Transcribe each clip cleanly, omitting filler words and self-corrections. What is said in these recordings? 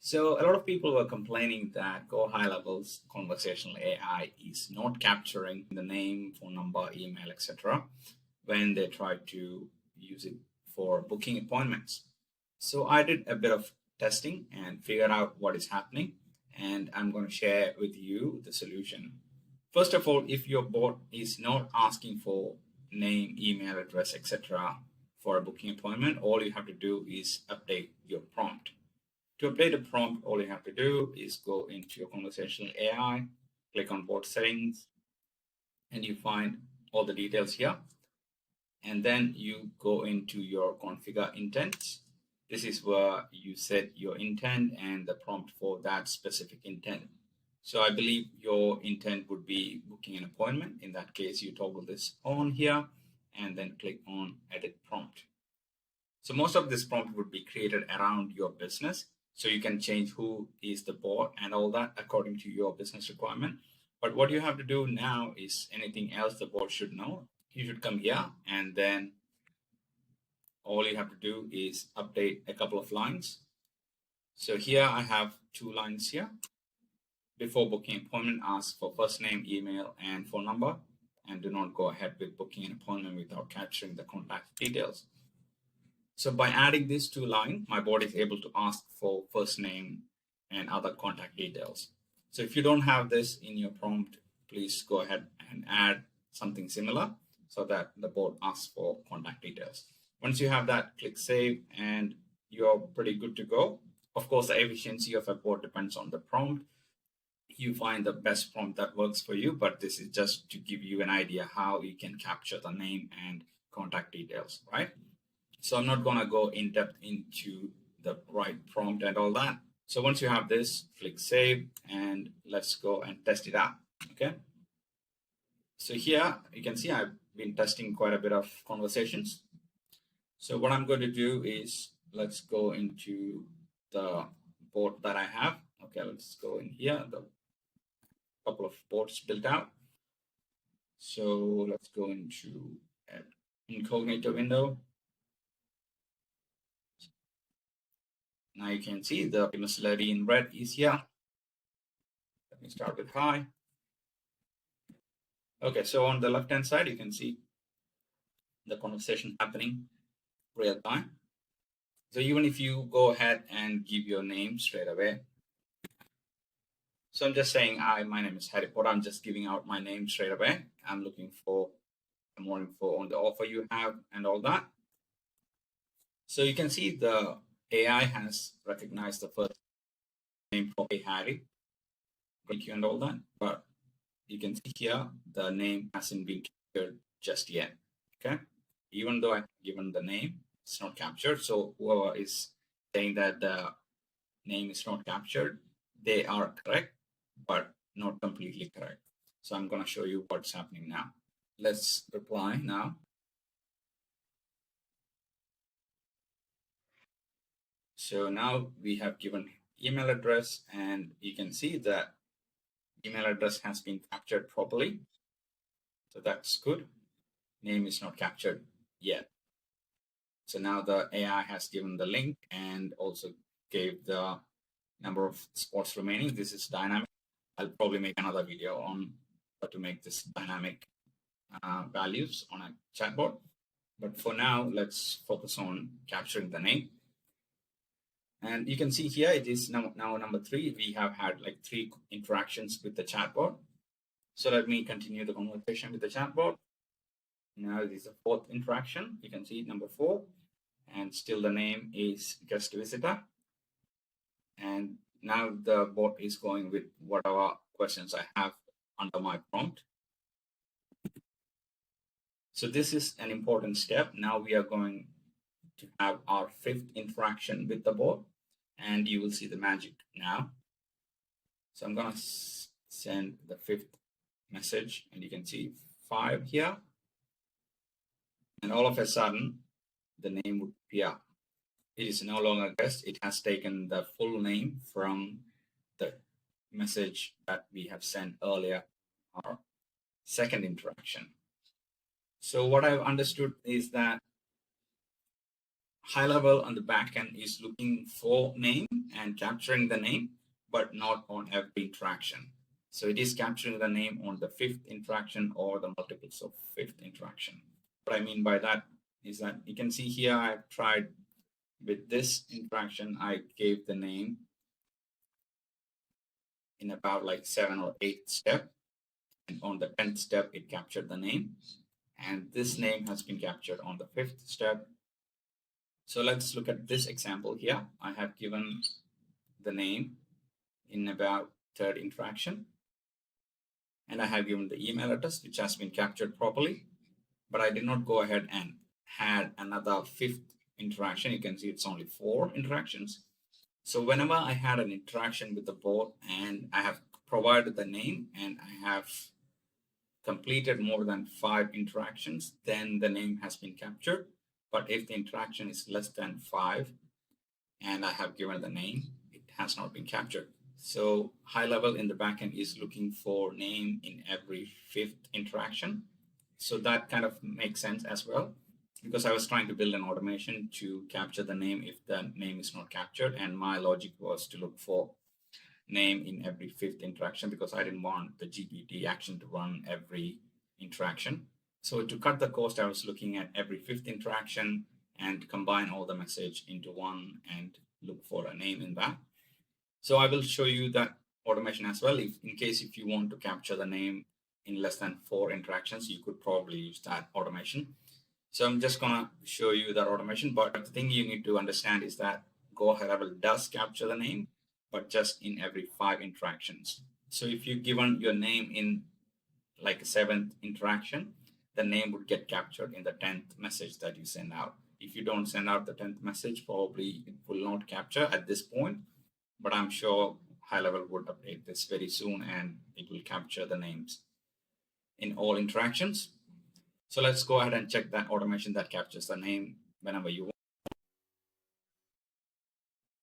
So a lot of people were complaining that GoHighLevel's conversational AI is not capturing the name, phone number, email, etc. when they try to use it for booking appointments. So I did a bit of testing and figured out what is happening, and I'm going to share with you the solution. First of all, if your bot is not asking for name, email address, etc. for a booking appointment, all you have to do is update your prompt. To update a prompt, all you have to do is go into your conversational AI, click on bot settings, and you find all the details here. And then you go into your configure intents. This is where you set your intent and the prompt for that specific intent. So I believe your intent would be booking an appointment. In that case, you toggle this on here and then click on edit prompt. So most of this prompt would be created around your business. So you can change who is the bot and all that according to your business requirement. But what you have to do now is anything else the bot should know. You should come here and then all you have to do is update a couple of lines. So here I have 2 lines here. Before booking appointment, ask for first name, email, and phone number, and do not go ahead with booking an appointment without capturing the contact details. So by adding these 2 lines, my bot is able to ask for first name and other contact details. So if you don't have this in your prompt, please go ahead and add something similar so that the bot asks for contact details. Once you have that, click save and you're pretty good to go. Of course, the efficiency of a bot depends on the prompt. You find the best prompt that works for you, but this is just to give you an idea how you can capture the name and contact details, right? So I'm not going to go in depth into the right prompt and all that. So once you have this, click save and let's go and test it out. Okay. So here you can see I've been testing quite a bit of conversations. So what I'm going to do is let's go into the bot that I have. Okay, let's go in here. The couple of bots built out. So let's go into an incognito window. Now you can see the miscellany in red is here. Let me start with hi. Okay, so on the left-hand side, you can see the conversation happening real time. So even if you go ahead and give your name straight away. So I'm just saying, hi, my name is Harry Potter. I'm just giving out my name straight away. I'm looking for more info on the offer you have and all that. So you can see the AI has recognized the first name for Harry, thank you and all that, but you can see here the name hasn't been captured just yet. Okay, even though I've given the name, it's not captured. So whoever is saying that the name is not captured, they are correct, but not completely correct. So I'm going to show you what's happening now. Let's reply now. So now we have given email address and you can see that email address has been captured properly. So that's good. Name is not captured yet. So now the AI has given the link and also gave the number of spots remaining. This is dynamic. I'll probably make another video on how to make this dynamic values on a chatbot. But for now, let's focus on capturing the name. And you can see here, it is now number 3. We have had like 3 interactions with the chatbot. So let me continue the conversation with the chatbot. Now this is the 4th interaction. You can see number 4. And still the name is guest visitor. And now the bot is going with whatever questions I have under my prompt. So this is an important step. Now we are going to have our 5th interaction with the bot, and you will see the magic now. So I'm going to send the 5th message, and you can see 5 here. And all of a sudden, the name would appear. It is no longer guest. It has taken the full name from the message that we have sent earlier, our 2nd interaction. So what I've understood is that HighLevel on the backend is looking for name and capturing the name, but not on every interaction. So it is capturing the name on the 5th interaction or the multiples of 5th interaction. What I mean by that is that you can see here I've tried with this interaction, I gave the name in about like 7 or 8 step. And on the 10th step, it captured the name. And this name has been captured on the 5th step. So let's look at this example here. I have given the name in about 3rd interaction. And I have given the email address, which has been captured properly. But I did not go ahead and add another 5th interaction. You can see it's only 4 interactions. So whenever I had an interaction with the bot and I have provided the name and I have completed more than 5 interactions, then the name has been captured. But if the interaction is less than 5 and I have given the name, it has not been captured. So HighLevel in the backend is looking for name in every 5th interaction. So that kind of makes sense as well, because I was trying to build an automation to capture the name if the name is not captured. And my logic was to look for name in every 5th interaction because I didn't want the GPT action to run every interaction. So to cut the cost, I was looking at every 5th interaction and combine all the message into one and look for a name in that. So I will show you that automation as well. If in case if you want to capture the name in less than 4 interactions, you could probably use that automation. So I'm just gonna show you that automation. But the thing you need to understand is that GoHighLevel does capture the name, but just in every 5 interactions. So if you've given your name in like a 7th interaction, the name would get captured in the 10th message that you send out. If you don't send out the 10th message, probably it will not capture at this point, but I'm sure HighLevel would update this very soon and it will capture the names in all interactions. So let's go ahead and check that automation that captures the name whenever you want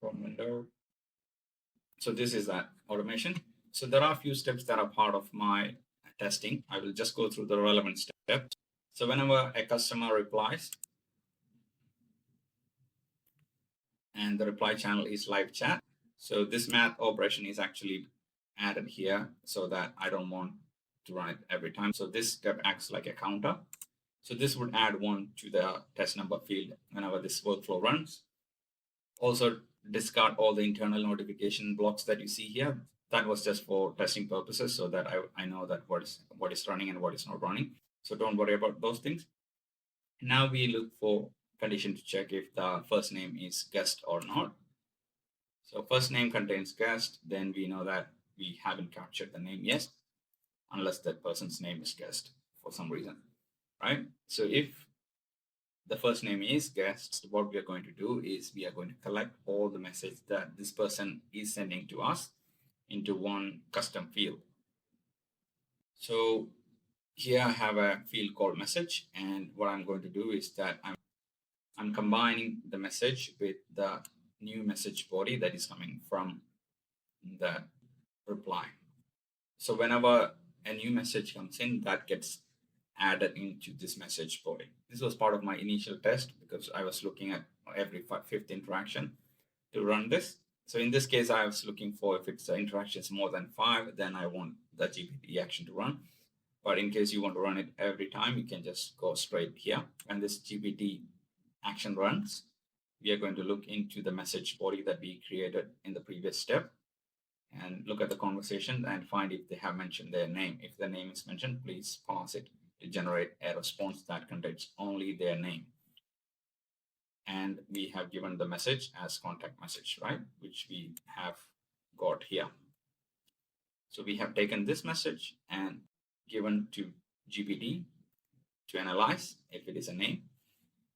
from window. So this is that automation. So there are a few steps that are part of my testing. I will just go through the relevant steps. So whenever a customer replies and the reply channel is live chat, so this math operation is actually added here so that I don't want to run it every time. So this step acts like a counter. So this would add 1 to the test number field whenever this workflow runs. Also discard all the internal notification blocks that you see here. That was just for testing purposes so that I know that what is running and what is not running. So don't worry about those things. Now we look for condition to check if the first name is guest or not. So first name contains guest, then we know that we haven't captured the name yet, unless that person's name is guest for some reason, right? So if the first name is guest, what we are going to do is we are going to collect all the message that this person is sending to us into one custom field. So here I have a field called message, and what I'm going to do is that I'm combining the message with the new message body that is coming from the reply. So whenever a new message comes in, that gets added into this message body. This was part of my initial test because I was looking at every 5th interaction to run this. So in this case, I was looking for if it's interactions more than 5, then I want the GPT action to run. But in case you want to run it every time, you can just go straight here. And this GPT action runs, we are going to look into the message body that we created in the previous step and look at the conversation and find if they have mentioned their name. If the name is mentioned, please pause it to generate a response that contains only their name. And we have given the message as contact message, right? Which we have got here. So we have taken this message and given to GPT to analyze if it is a name.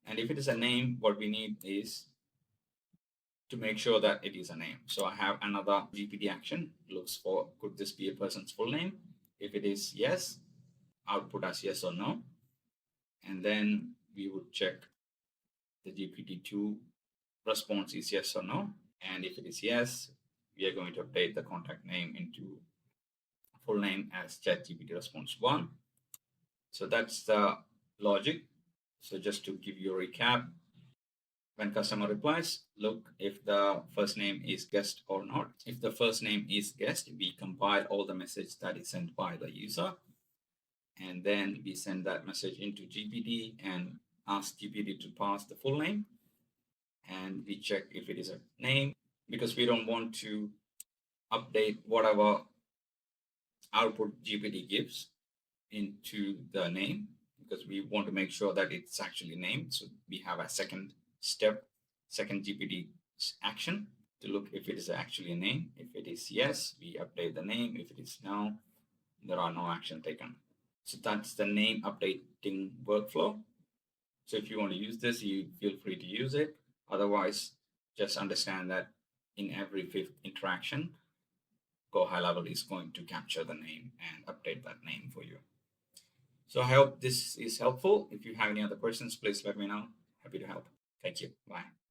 And if it is a name, what we need is to make sure that it is a name. So I have another GPT action, looks for, could this be a person's full name? If it is yes, output as yes or no. And then we would check the GPT-2 response is yes or no. And if it is yes, we are going to update the contact name into full name as ChatGPT response 1. So that's the logic. So just to give you a recap, When customer replies, look if the first name is guest or not. If the first name is guest, we compile all the message that is sent by the user, and then we send that message into GPT and ask GPT to pass the full name, and we check if it is a name, because we don't want to update whatever output GPT gives into the name, because we want to make sure that it's actually named. So we have a second step, second GPT action to look if it is actually a name. If it is yes, we update the name. If it is no, there are no action taken. So that's the name updating workflow. So if you want to use this, you feel free to use it. Otherwise, just understand that in every fifth interaction, GoHighLevel is going to capture the name and update that name for you. So I hope this is helpful. If you have any other questions, please let me know. Happy to help. Thank you. Bye.